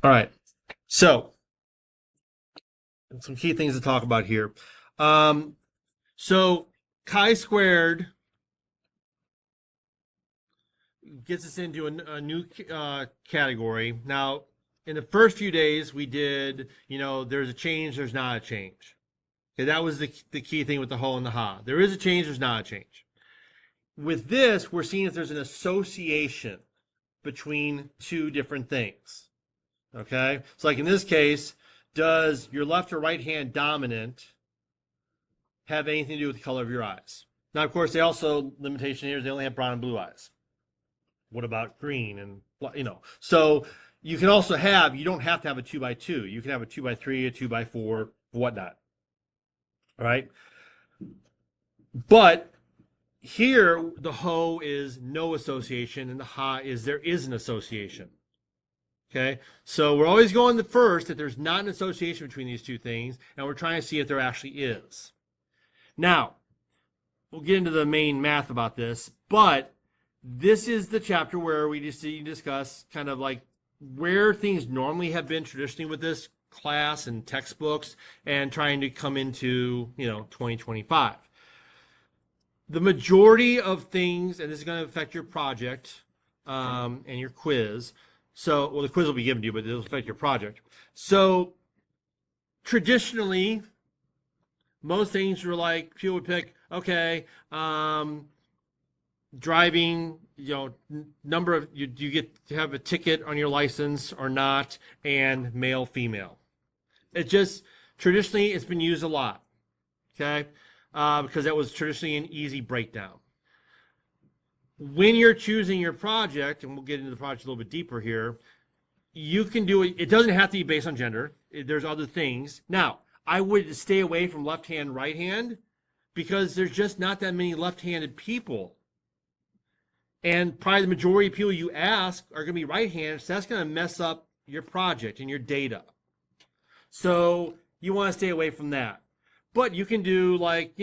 All right. So, some key things to talk about here. Um, so chi-squared gets us into a new category. Now, in the first few days, we did, there's a change, there's not a change. Okay, that was the key thing with the ho and the ha. There is a change, there's not a change. With this, we're seeing if there's an association between two different things. Okay, so like in this case, does your left or right hand dominant have anything to do with the color of your eyes? Now, of course, they also limitation here is they only have brown and blue eyes. What about green and So you can also have you don't have to have a 2x2. You can have a 2x3, a 2x4, whatnot. All right, but here the ho is no association and the ha is there is an association. Okay, so we're always going the first that there's not an association between these two things, and we're trying to see if there actually is. Now, we'll get into the main math about this, but this is the chapter where we just discuss kind of like where things normally have been traditionally with this class and textbooks and trying to come into 2025. The majority of things, and this is going to affect your project and your quiz. So, well, the quiz will be given to you, but it'll affect your project. So, traditionally, most things were like people would pick, okay, driving, number of you get to have a ticket on your license or not, and male, female. It just traditionally it's been used a lot, okay, because that was traditionally an easy breakdown. When you're choosing your project, and we'll get into the project a little bit deeper here, you can do it. It doesn't have to be based on gender. There's other things. Now, I would stay away from left hand, right hand, because there's just not that many left-handed people. And probably the majority of people you ask are going to be right-handed, so that's going to mess up your project and your data. So you want to stay away from that. But you can do like,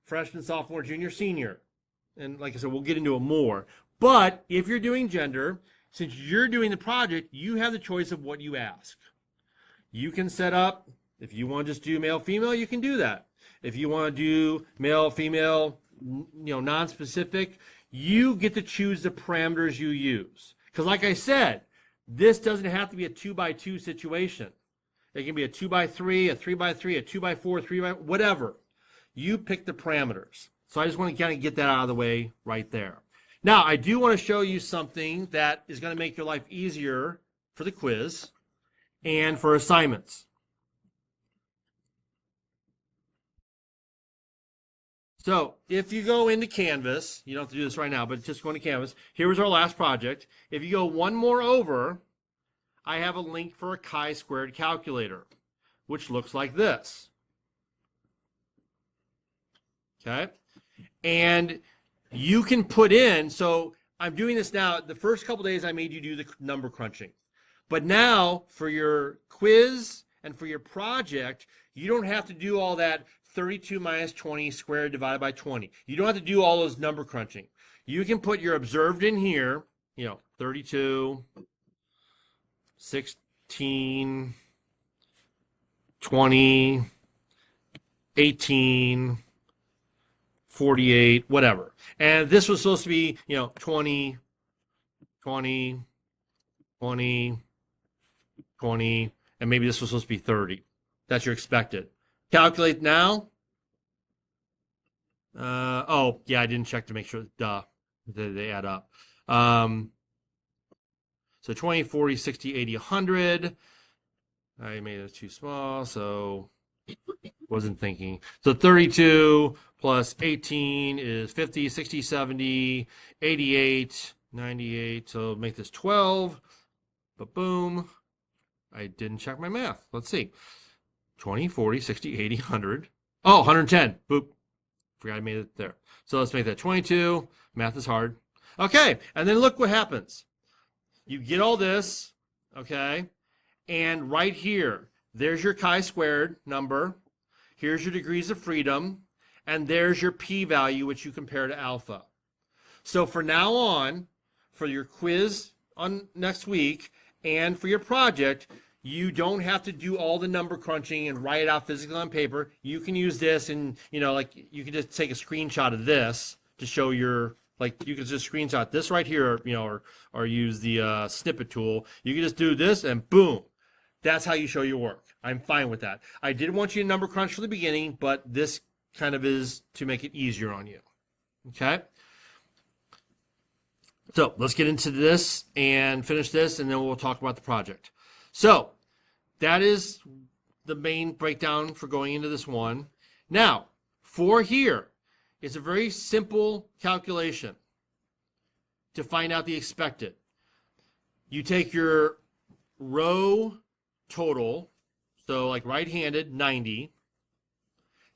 freshman, sophomore, junior, senior. And like I said, we'll get into it more. But if you're doing gender, since you're doing the project, you have the choice of what you ask. You can set up, if you want to just do male, female, you can do that. If you want to do male, female, non-specific, you get to choose the parameters you use. Because like I said, this doesn't have to be a 2x2 situation. It can be a 2x3, a 3x3, a 2x4, 3x, whatever. You pick the parameters. So I just want to kind of get that out of the way right there. Now, I do want to show you something that is going to make your life easier for the quiz and for assignments. So if you go into Canvas, you don't have to do this right now, but just go into Canvas. Here was our last project. If you go one more over, I have a link for a chi-squared calculator, which looks like this. Okay? And you can put in, so I'm doing this now. The first couple days I made you do the number crunching. But now for your quiz and for your project, you don't have to do all that 32 minus 20 squared divided by 20. You don't have to do all those number crunching. You can put your observed in here, 32, 16, 20, 18, 48, whatever. And this was supposed to be, 20, 20, 20, 20, and maybe this was supposed to be 30. That's your expected. Calculate now. Oh, yeah, I didn't check to make sure, they add up. So 20, 40, 60, 80, 100. I made it too small, so wasn't thinking. So 32 plus 18 is 50, 60, 70, 88, 98. So make this 12. But boom. I didn't check my math. Let's see. 20, 40, 60, 80, 100. Oh, 110. Boop. Forgot I made it there. So let's make that 22. Math is hard. Okay. And then look what happens. You get all this, okay? And right here, there's your chi-squared number. Here's your degrees of freedom. And there's your p-value, which you compare to alpha. So for now on, for your quiz on next week And for your project, you don't have to do all the number crunching and write it out physically on paper. You can use this and, like you can just take a screenshot of this to show your, like you can just screenshot this right here, or use the snippet tool. You can just do this and boom. That's how you show your work. I'm fine with that. I did want you to number crunch for the beginning, but this kind of is to make it easier on you. Okay? So let's get into this and finish this, and then we'll talk about the project. So that is the main breakdown for going into this one. Now, for here, it's a very simple calculation to find out the expected. You take your row total, so like right-handed, 90,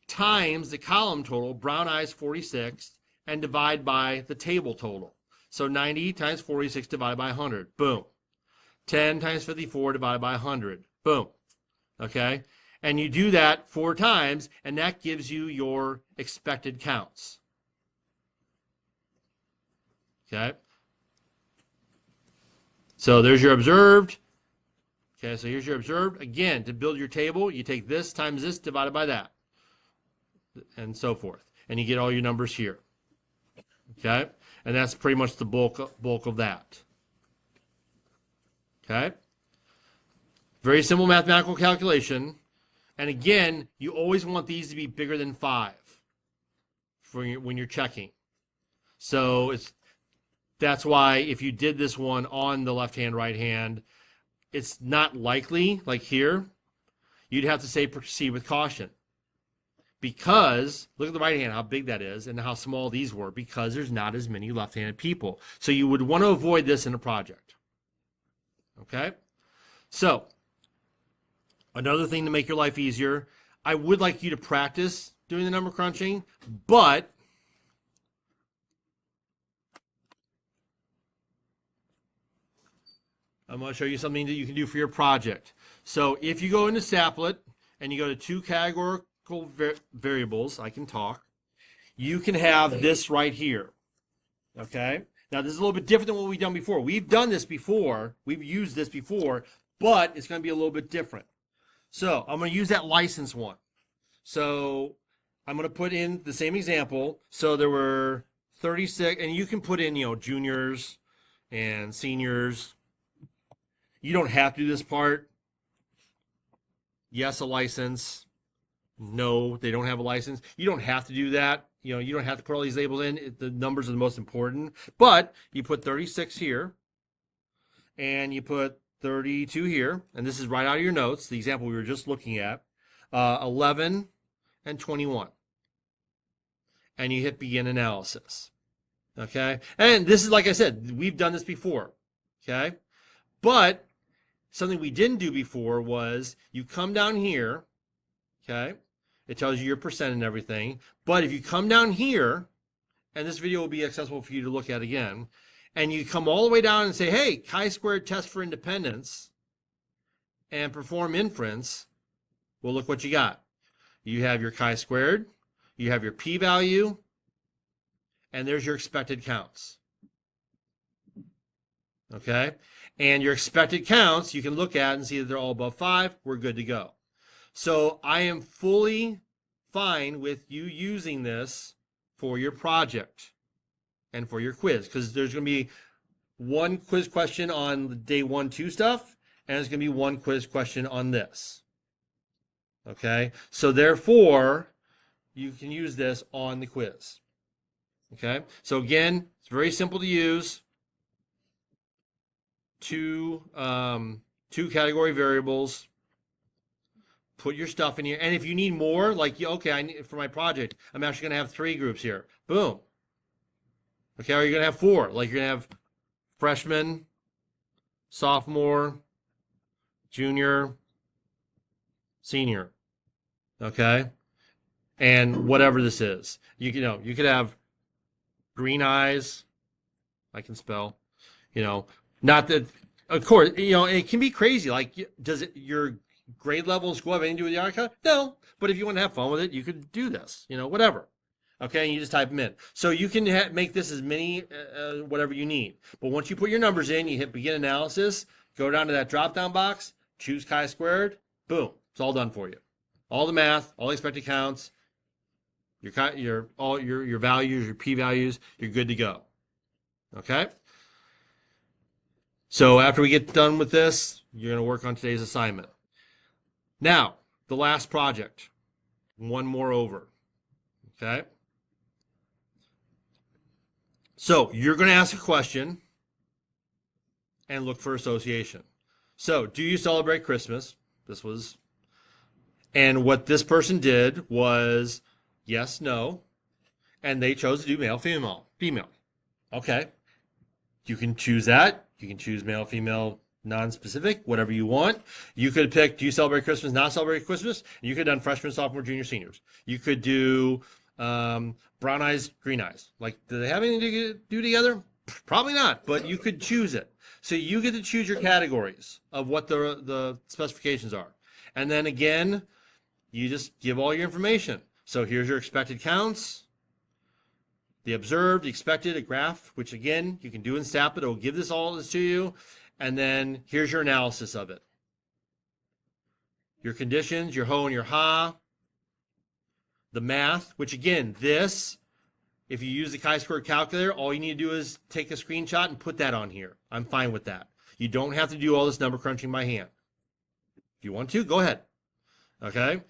times the column total, brown eyes 46, and divide by the table total. So 90 times 46 divided by 100. Boom. 10 times 54 divided by 100. Boom. Okay? And you do that 4 times, and that gives you your expected counts. Okay? So there's your observed. Okay, so here's your observed. Again, to build your table, you take this times this divided by that, and so forth. And you get all your numbers here. Okay? And that's pretty much the bulk of that. Okay? Very simple mathematical calculation. And again, you always want these to be bigger than 5 when you're checking. So that's why if you did this one on the left hand, right hand, it's not likely, like here, you'd have to say proceed with caution. Because, look at the right hand, how big that is, and how small these were, because there's not as many left-handed people. So you would want to avoid this in a project. Okay? So, another thing to make your life easier, I would like you to practice doing the number crunching, but I'm going to show you something that you can do for your project. So if you go into Saplet and you go to 2 categorical variables, I can talk, you can have this right here. Okay? Now this is a little bit different than what we've done before. We've done this before. We've used this before, but it's going to be a little bit different. So I'm going to use that license one. So I'm going to put in the same example. So there were 36, and you can put in, juniors and seniors. You don't have to do this part. Yes, a license. No, they don't have a license. You don't have to do that. You don't have to put all these labels in. The numbers are the most important. But you put 36 here, and you put 32 here, and this is right out of your notes, the example we were just looking at, 11 and 21. And you hit begin analysis. Okay? And this is, like I said, we've done this before. Okay? But something we didn't do before was you come down here, okay? It tells you your percent and everything. But if you come down here, and this video will be accessible for you to look at again, and you come all the way down and say, hey, chi-squared test for independence and perform inference, well, look what you got. You have your chi-squared, you have your p-value, and there's your expected counts. Okay? And your expected counts, you can look at and see that they're all above 5. We're good to go. So I am fully fine with you using this for your project and for your quiz, because there's going to be one quiz question on the day 1, 2 stuff, and there's going to be one quiz question on this. Okay? So therefore, you can use this on the quiz. Okay? So again, it's very simple to use. Two category variables. Put your stuff in here, and if you need more, like, okay, I need for my project, I'm actually going to have 3 groups here. Boom. Okay, or you're going to have 4. Like you're going to have freshman, sophomore, junior, senior. Okay, and whatever this is, you could have green eyes. I can spell. Not that, of course, it can be crazy. Like, does your grade levels go up anything to do with the archive? No, but if you want to have fun with it, you could do this, whatever. Okay, and you just type them in. So you can make this as many, whatever you need. But once you put your numbers in, you hit begin analysis, Go down to that drop-down box, choose chi-squared, boom, it's all done for you. All the math, all the expected counts, all your values, your p-values, you're good to go. Okay? So after we get done with this, you're going to work on today's assignment. Now, the last project. One more over. Okay? So you're going to ask a question and look for association. So, do you celebrate Christmas? And what this person did was yes, no, and they chose to do male, female. Okay. You can choose that. You can choose male, female, non-specific, whatever you want. You could pick, do you celebrate Christmas, not celebrate Christmas? You could have done freshmen, sophomore, junior, seniors. You could do brown eyes, green eyes. Like, do they have anything to do together? Probably not, but you could choose it. So you get to choose your categories of what the specifications are. And then again, you just give all your information. So here's your expected counts, the observed, the expected, a graph, which again, you can do in STAP, but it will give all this to you. And then here's your analysis of it. Your conditions, your ho and your ha, the math, which again, this, if you use the chi-square calculator, all you need to do is take a screenshot and put that on here. I'm fine with that. You don't have to do all this number crunching by hand. If you want to, go ahead. Okay?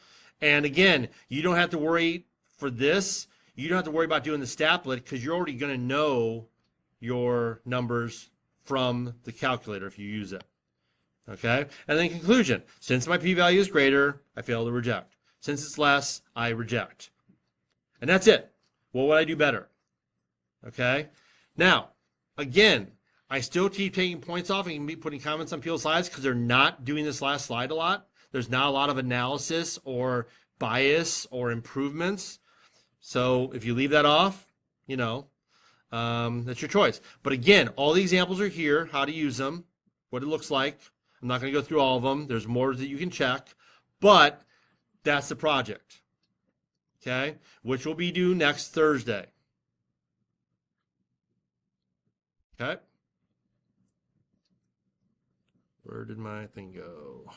And again, you don't have to worry for this. You don't have to worry about doing the Staplet because you're already going to know your numbers from the calculator if you use it. Okay? And then conclusion. Since my p-value is greater, I fail to reject. Since it's less, I reject. And that's it. What would I do better? Okay? Now, again, I still keep taking points off and be putting comments on people's slides because they're not doing this last slide a lot. There's not a lot of analysis or bias or improvements. So if you leave that off, that's your choice. But again, all the examples are here, how to use them, what it looks like. I'm not going to go through all of them. There's more that you can check. But that's the project, okay, which will be due next Thursday. Okay. Where did my thing go?